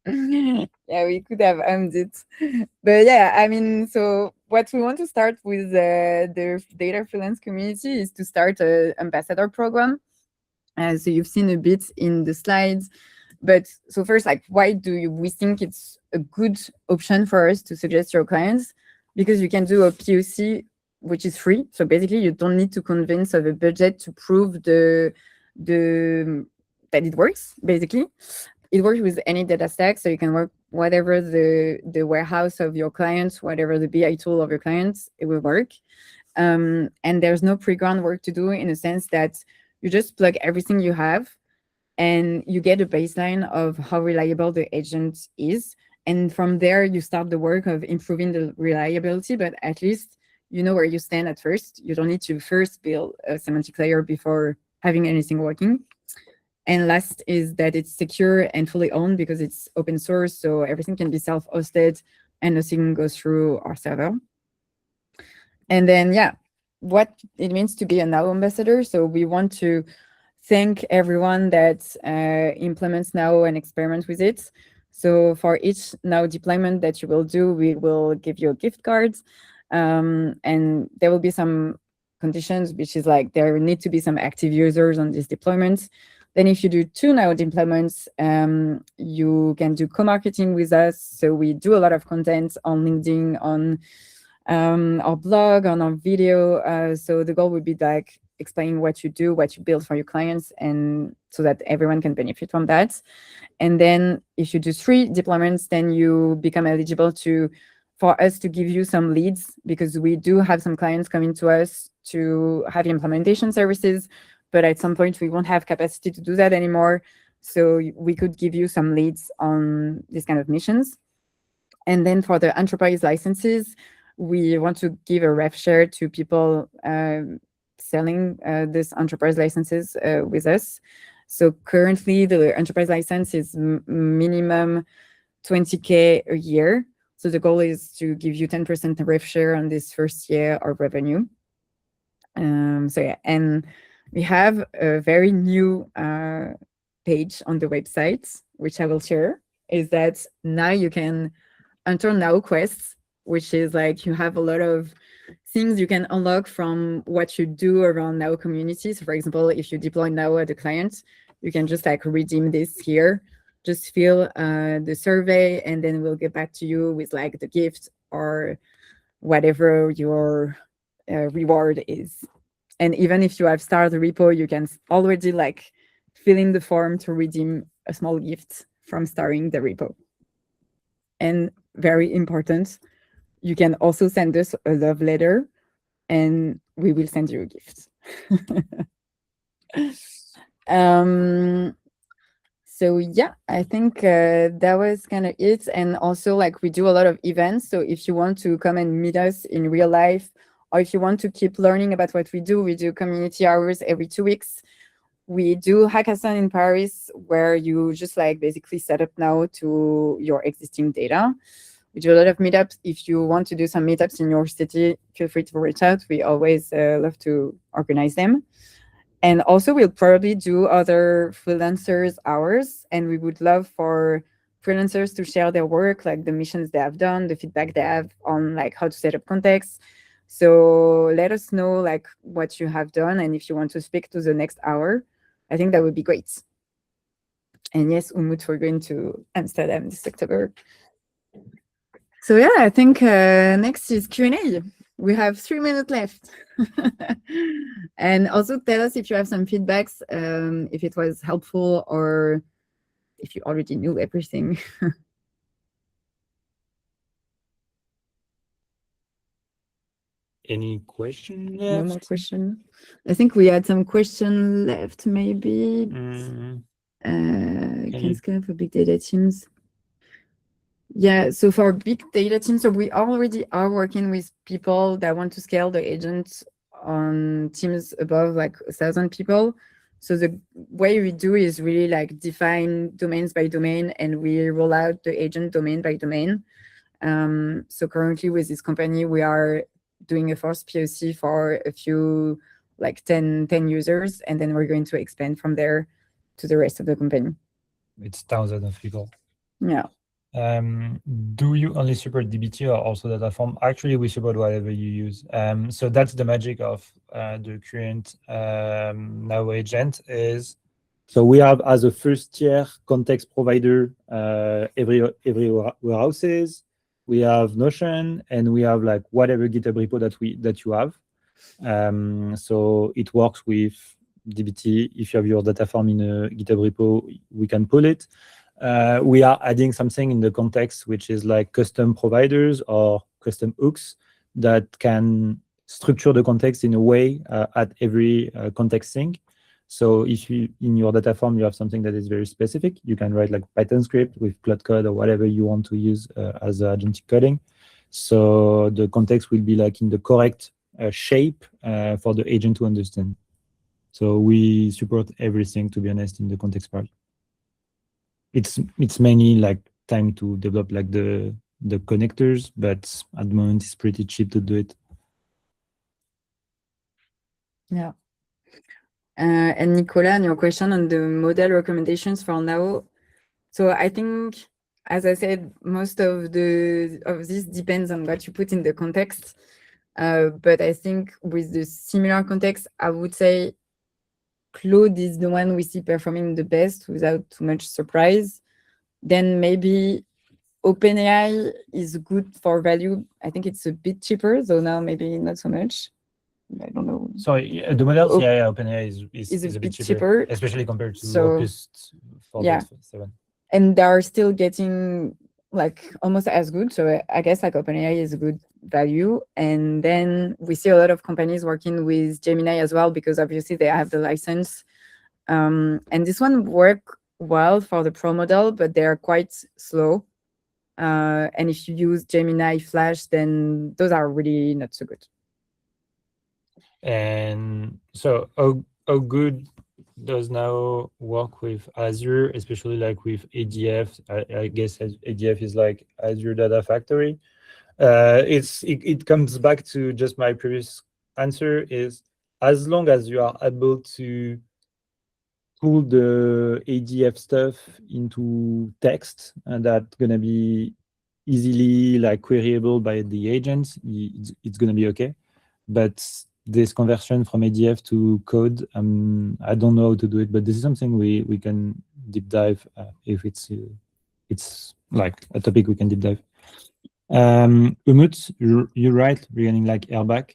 Yeah, we could have aimed it, but yeah, I mean, so what we want to start with the data freelance community is to start a ambassador program. So you've seen a bit in the slides, but so first, like, why we think it's a good option for us to suggest your clients? Because you can do a POC which is free. So basically, you don't need to convince of a budget to prove the that it works. Basically, it works with any data stack, so you can work whatever the warehouse of your clients, whatever the BI tool of your clients, it will work. And there's no pre-ground work to do, in a sense that you just plug everything you have and you get a baseline of how reliable the agent is. And from there, you start the work of improving the reliability, but at least you know where you stand at first. You don't need to first build a semantic layer before having anything working. And last is that it's secure and fully owned because it's open source, so everything can be self-hosted and nothing goes through our server. And then, yeah, what it means to be a Now ambassador. So we want to thank everyone that implements Now and experiments with it. So for each Now deployment that you will do, we will give you a gift card. And there will be some conditions, which is like there need to be some active users on these deployments. Then if you do 2 Now deployments, you can do co-marketing with us. So we do a lot of content on LinkedIn, on our blog, on our video. So the goal would be like explaining what you do, what you build for your clients, and so that everyone can benefit from that. And then if you do 3 deployments, then you become eligible for us to give you some leads, because we do have some clients coming to us to have implementation services, but at some point we won't have capacity to do that anymore. So we could give you some leads on these kind of missions. And then for the enterprise licenses, we want to give a rev share to people selling this enterprise licenses with us. So currently the enterprise license is minimum 20K a year. So the goal is to give you 10% rev share on this first year of revenue. So yeah, and we have a very new page on the website, which I will share, is that now you can enter Now quests, which is like you have a lot of things you can unlock from what you do around Now community. So for example, if you deploy Now at a client, you can just like redeem this here. Just fill the survey, and then we'll get back to you with like the gift or whatever your reward is. And even if you have started the repo, you can already like fill in the form to redeem a small gift from starting the repo. And very important, you can also send us a love letter and we will send you a gift. So yeah, I think that was kind of it. And also like we do a lot of events. So if you want to come and meet us in real life, or if you want to keep learning about what we do community hours every 2 weeks. We do hackathon in Paris, where you just like basically set up Now to your existing data. We do a lot of meetups. If you want to do some meetups in your city, feel free to reach out. We always love to organize them. And also we'll probably do other freelancers hours, and we would love for freelancers to share their work, like the missions they have done, the feedback they have on like how to set up context. So let us know like what you have done, and if you want to speak to the next hour, I think that would be great. And yes, Umut, we're going to Amsterdam this October. So yeah, I think next is Q&A. We have 3 minutes left. And also tell us if you have some feedbacks, if it was helpful or if you already knew everything. Any question No left? more question. I think we had some question left, maybe. Mm, Can you- scale for big data teams. Yeah, so for big data teams, so we already are working with people that want to scale the agent on teams above like 1,000 people. So the way we do is really like define domains by domain, and we roll out the agent domain by domain. So currently with this company, we are doing a first POC for a few, like 10 users, and then we're going to expand from there to the rest of the company. It's thousands of people. Yeah. Do you only support DBT or also Dataform? Actually, we support whatever you use. So that's the magic of the current Now agent is. So we have as a first tier context provider every warehouses. We have Notion, and we have like whatever GitHub repo that you have. So it works with DBT. If you have your Dataform in a GitHub repo, we can pull it. We are adding something in the context, which is like custom providers or custom hooks that can structure the context in a way at every context thing. So if you in your data form you have something that is very specific, you can write like Python script with Cloud Code or whatever you want to use as agentic coding. So the context will be like in the correct shape for the agent to understand. So we support everything, to be honest, in the context part. It's mainly like time to develop like the connectors, but at the moment it's pretty cheap to do it. Yeah. And Nicola, on your question on the model recommendations for now. So I think, as I said, most of this depends on what you put in the context. But I think with the similar context, I would say Claude is the one we see performing the best without too much surprise. Then maybe OpenAI is good for value. I think it's a bit cheaper, though now maybe not so much. I don't know. So the models, OpenAI is a bit cheaper, especially compared to so, Opus 4.7. And they are still getting like almost as good. So I guess like OpenAI is a good value. And then we see a lot of companies working with Gemini as well, because obviously they have the license. And this one work well for the pro model, but they are quite slow. And if you use Gemini Flash, then those are really not so good. And so how good does now work with Azure, especially like with ADF? I guess ADF is like Azure Data Factory. It comes back to just my previous answer is as long as you are able to pull the ADF stuff into text, and that's gonna be easily like queryable by the agents, it's gonna be okay. But this conversion from ADF to code, I don't know how to do it, but this is something we can deep dive if it's like a topic we can deep dive. Umut, you're right regarding like Airbag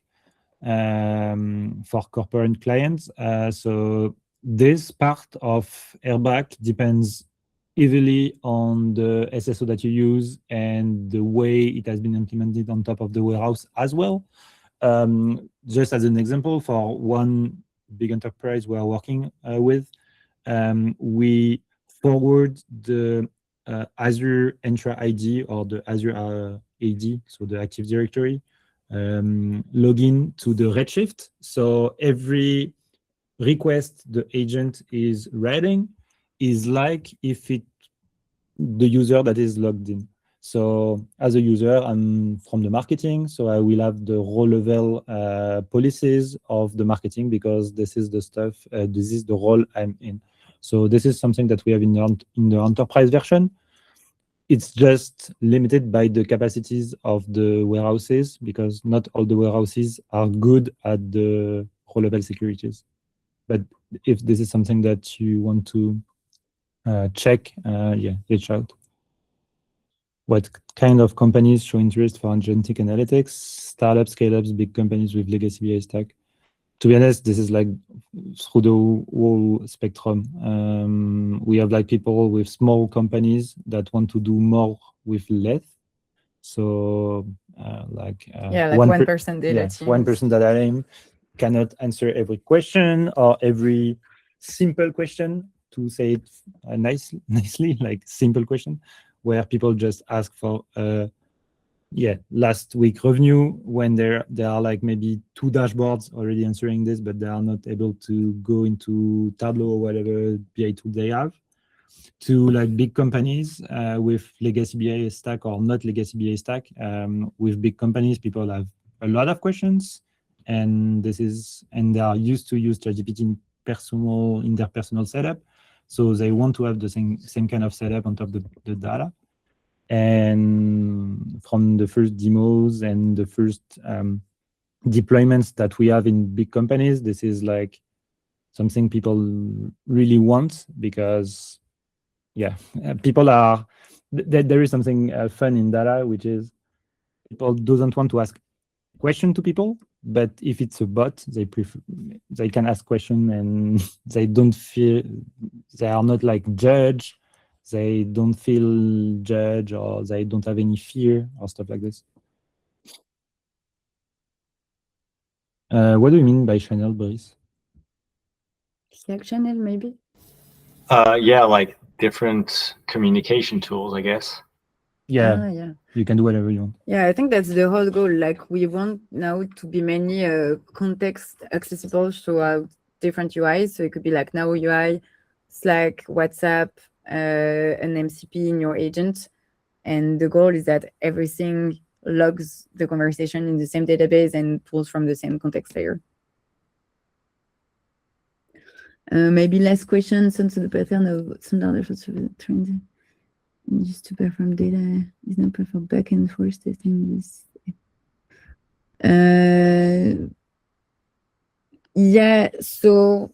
for corporate clients. So this part of Airbag depends heavily on the SSO that you use and the way it has been implemented on top of the warehouse as well. Just as an example, for one big enterprise we are working with, we forward the Azure Entra ID or the Azure AD, so the Active Directory, login to the Redshift. So every request the agent is writing is like if the user that is logged in. So as a user, I'm from the marketing, so I will have the row level policies of the marketing because this is the stuff, this is the role I'm in. So this is something that we have in the enterprise version. it's just limited by the capacities of the warehouses, because not all the warehouses are good at the row-level securities. But if this is something that you want to check, yeah, reach out. What kind of companies show interest for agentic analytics? Startups, scale-ups, big companies with legacy BI stack. To be honest, this is like through the whole spectrum. We have like people with small companies that want to do more with less. So like yeah, like 1% data yeah, teams. 1% data team cannot answer every question or every simple question, to say it nicely, like simple question, where people just ask for yeah, last week revenue, when there are like maybe 2 dashboards already answering this, but they are not able to go into Tableau or whatever BI tool they have, to like big companies with legacy BI stack or not legacy BI stack. With big companies, people have a lot of questions, and they are used to use ChatGPT in their personal setup, so they want to have the same kind of setup on top of the data. And from the first demos and the first deployments that we have in big companies, this is like something people really want, because yeah, people are there is something fun in data, which is people doesn't want to ask question to people, but if it's a bot, they can ask question, and they don't feel, they are not like judged, they don't feel judged, or they don't have any fear or stuff like this. What do you mean by channel, Boris? Slack channel, maybe? Yeah, like different communication tools, I guess. Yeah, Yeah. you can do whatever you want. Yeah, I think that's the whole goal. Like, we want now to be mainly context accessible throughout different UIs. So it could be like Now UI, Slack, WhatsApp, an MCP in your agent. And the goal is that everything logs the conversation in the same database and pulls from the same context layer. Maybe last question, since the pattern of standard trends used to perform data is not perform back and forth testing this. Yeah, so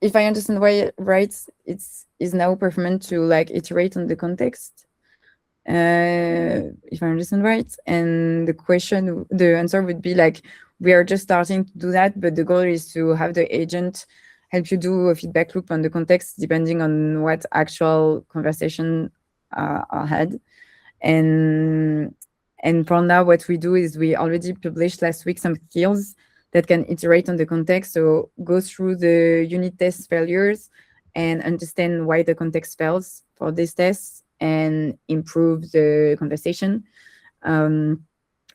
if I understand right, is now performant to like iterate on the context. If I understand right, and the answer would be like, we are just starting to do that, but the goal is to have the agent help you do a feedback loop on the context depending on what actual conversation are had. And for now, what we do is we already published last week some skills that can iterate on the context. So go through the unit test failures and understand why the context fails for these tests and improve the conversation. And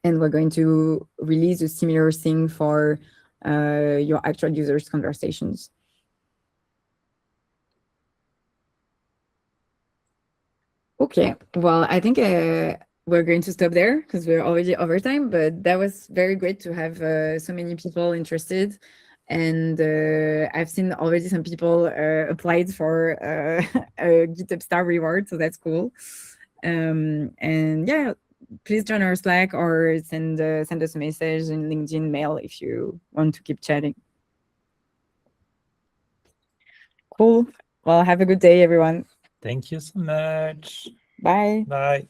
we're going to release a similar thing for your actual users' conversations. Okay, well, I think we're going to stop there because we're already over time, but that was very great to have so many people interested. And I've seen already some people applied for a GitHub Star reward, so that's cool. And yeah, please join our Slack or send us a message in LinkedIn mail if you want to keep chatting. Cool. Well, have a good day, everyone. Thank you so much. Bye. Bye.